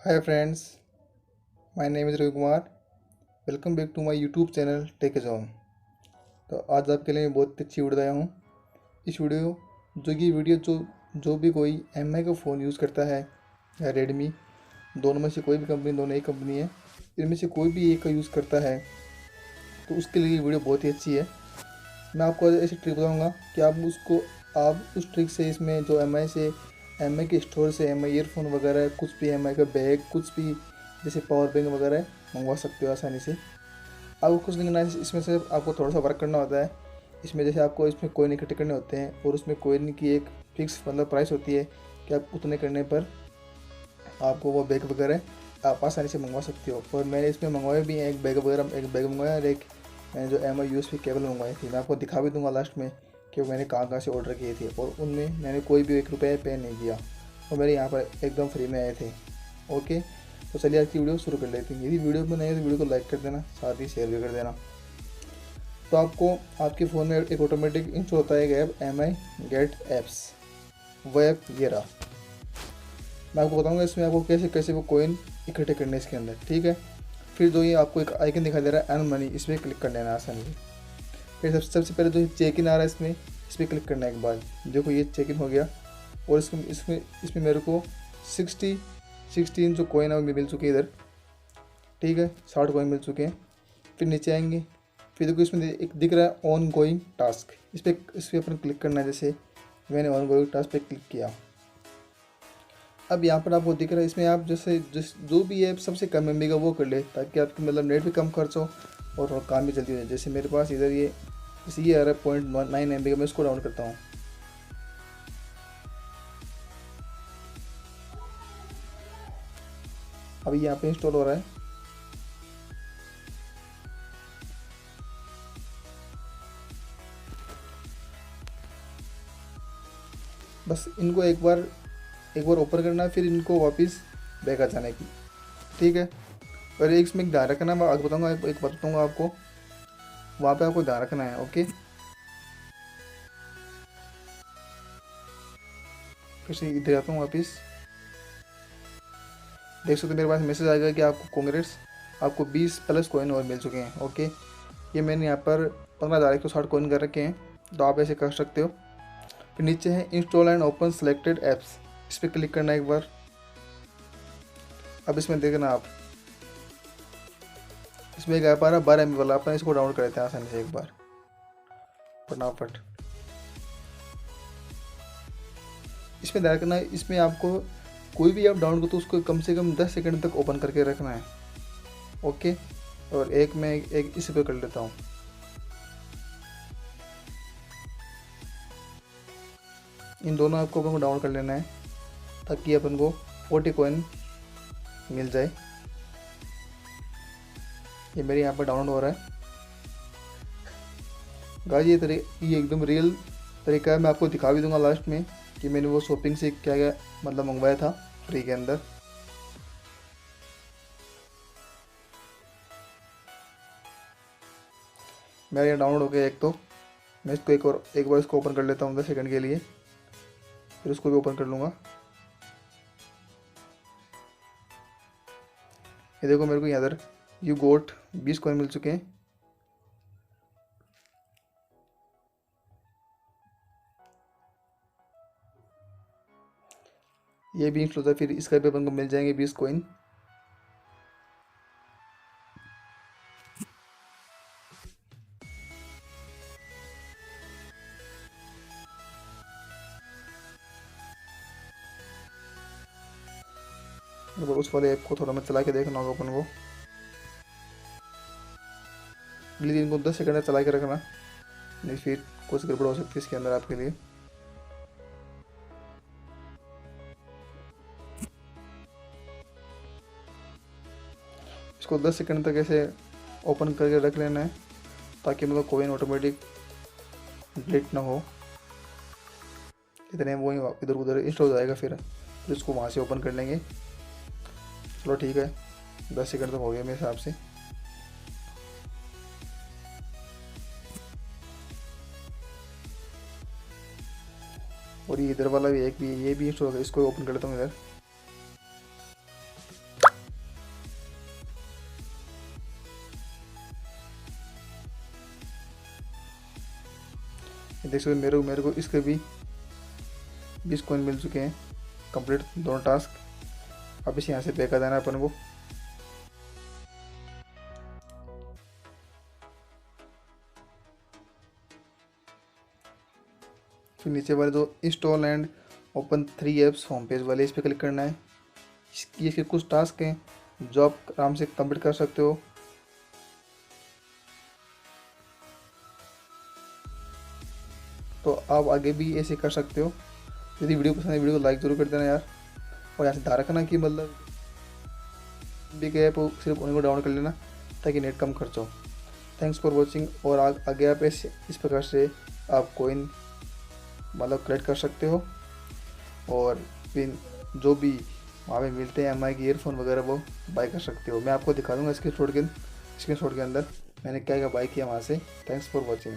Hi friends, my name is Ravi Kumar. Welcome back to my YouTube channel Tech Zone. तो आज आपके लिए मैं बहुत अच्छी वीडियो लाया हूँ। इस वीडियो जो भी कोई एमआई का फ़ोन यूज़ करता है या रेडमी, दोनों में से कोई भी कंपनी, दोनों एक कंपनी है, इनमें से कोई भी एक का यूज़ करता है तो उसके लिए ये वीडियो बहुत ही अच्छी है। मैं आपको आज ऐसी ट्रिक बताऊँगा कि आप उस ट्रिक से इसमें जो एमआई के स्टोर से एमआई ईयरफोन वगैरह, कुछ भी एमआई का बैग, कुछ भी जैसे पावर बैंक वगैरह मंगवा सकते हो आसानी से। आपको कुछ नहीं करना है, इसमें सिर्फ आपको थोड़ा सा वर्क करना होता है। इसमें जैसे आपको इसमें कोइन इकट्ठे करने होते हैं और उसमें कोइन की एक फिक्स प्राइस होती है कि आप उतने करने पर आपको वो बैग वगैरह आप आसानी से मंगवा सकते हो। और मैंने इसमें मंगवाए भी हैं, एक बैग मंगवाया और एक मैंने जो एम आई USB केबल मंगवाई थी। मैं आपको दिखा भी दूंगा लास्ट में कि मैंने कहाँ से ऑर्डर किए थे और उनमें मैंने कोई भी 1 रुपया पे नहीं किया और मेरे यहाँ पर एकदम फ्री में आए थे। ओके, तो चलिए आज की वीडियो शुरू कर लेते हैं। यदि वीडियो में नए तो वीडियो को लाइक कर देना, साथ ही शेयर भी कर देना। तो आपको आपके फ़ोन में एक ऑटोमेटिक इंस्टॉल होता है एक ऐप, MI गेट एप्स। वो ऐप ये रहा। मैं आपको बताऊंगा इसमें आपको कैसे कैसे वो कोइन इकट्ठे करने इसके अंदर, ठीक है। फिर जो ये आपको एक आइकन दिखाई दे रहा है अर्न मनी, इस पर क्लिक कर लेना आसानी से। फिर सबसे पहले जो चेक इन आ रहा है इस पर क्लिक करना है एक बार। देखो ये चेक इन हो गया और इसमें मेरे को 16 जो कॉइन है मिल चुके हैं इधर, ठीक है। 60 कॉइन मिल चुके हैं। फिर नीचे आएंगे, फिर देखो इसमें एक दिख रहा है ऑन गोइंग टास्क, इस पर अपन क्लिक करना है। जैसे मैंने ऑन गोइंग टास्क पे क्लिक किया, अब यहाँ पर आपको दिख रहा है इसमें आप जो भी ऐप सबसे कम MB का वो कर ले, ताकि आपकी मतलब नेट भी कम खर्च हो और काम भी जल्दी हो जाए। जैसे मेरे पास इधर ये आ रहा है 0.9 MB का, मैं इसको डाउन करता हूँ। अभी यहाँ पे इंस्टॉल हो रहा है। बस इनको एक बार ओपन करना है, फिर इनको वापस बैक आ जाने की, ठीक है। और एक इसमें ध्यान रखना, मैं आगे बताऊँगा, एक बात बताऊँगा आपको, वहाँ पे आपको ध्यान रखना है। ओके, फिर से इधर आता हूँ वापस। देख सकते मेरे पास मैसेज आएगा कि आपको कांग्रेस, आपको 20 प्लस कॉइन और मिल चुके हैं। ओके, ये मैंने यहाँ पर 15,160 कॉइन कर रखे हैं, तो आप ऐसे कर सकते हो। फिर नीचे है install and open selected apps, इस पर क्लिक करना है एक बार। अब इसमें देखना आप, इसमें एक ऐप आ रहा है 12 MB वाला, अपन इसको डाउनलोड कर लेते हैं आसानी से एक बार फटाफट। इसमें ध्यान रखना है, इसमें आपको कोई भी ऐप डाउनलोड करो तो उसको कम से कम 10 सेकंड तक ओपन करके रखना है। ओके, और एक मैं एक इस पर कर लेता हूँ। इन दोनों ऐप को अपन को डाउनलोड कर लेना है ताकि अपन को 40 कॉइन मिल जाए। ये मेरे यहाँ पर डाउनलोड हो रहा है गाइस। ये एकदम रियल तरीका है। मैं आपको दिखा भी दूंगा लास्ट में कि मैंने वो शॉपिंग से क्या क्या मतलब मंगवाया था फ्री के अंदर। मेरा यहाँ डाउनलोड हो गया एक, तो मैं इसको एक बार इसको ओपन कर लेता हूँ 10 सेकंड के लिए, फिर उसको भी ओपन कर लूँगा। ये देखो मेरे को यहाँ इधर यू गोट 20 कॉइन मिल चुके हैं। ये भी इंस्टॉल होता है, फिर इसका भी अपन को मिल जाएंगे 20 कॉइन। उस वाले ऐप को थोड़ा मैं चला के देखना होगा अपन को, प्लीज़ इनको 10 सेकंड चला के रखना, नहीं फिर कुछ गड़बड़ हो सकती है इसके अंदर आपके लिए। इसको 10 सेकंड तक ऐसे ओपन करके रख लेना है ताकि मतलब कोइन ऑटोमेटिक डिलीट ना हो। इतने वो ही इधर उधर इंस्टॉल हो जाएगा, फिर इसको वहाँ से ओपन कर लेंगे। चलो ठीक है, 10 सेकंड तक हो गया मेरे हिसाब से। और ये इधर वाला भी ये भी इंस्टॉल हो गया, इसको ओपन कर लेता हूँ इधर। देख सकते मेरे को इसके भी 20 कॉइन मिल चुके हैं। कंप्लीट दोनों टास्क। अब इसे यहाँ से पे कर देना है अपन को। फिर नीचे वाले जो install and open 3 apps home page वाले, इस पर क्लिक करना है। ये इसके कुछ टास्क हैं जो आप आराम से कंप्लीट कर सकते हो। तो आप आगे भी ऐसे कर सकते हो। यदि वीडियो पसंद है, वीडियो को लाइक ज़रूर कर देना यार। और यहाँ से ध्यान रखना कि मतलब भी ऐप सिर्फ उन्हीं को डाउनलोड कर लेना ताकि नेट कम खर्च हो। Thanks for watching. और आगे आप इस प्रकार से आप कोइन मतलब कलेक्ट कर सकते हो। और फिर जो भी वहाँ पे मिलते हैं एमआई के ईयरफोन वगैरह वो बाय कर सकते हो। मैं आपको दिखा दूँगा स्क्रीन शॉट के अंदर मैंने क्या क्या बाय किया वहाँ से। Thanks for watching.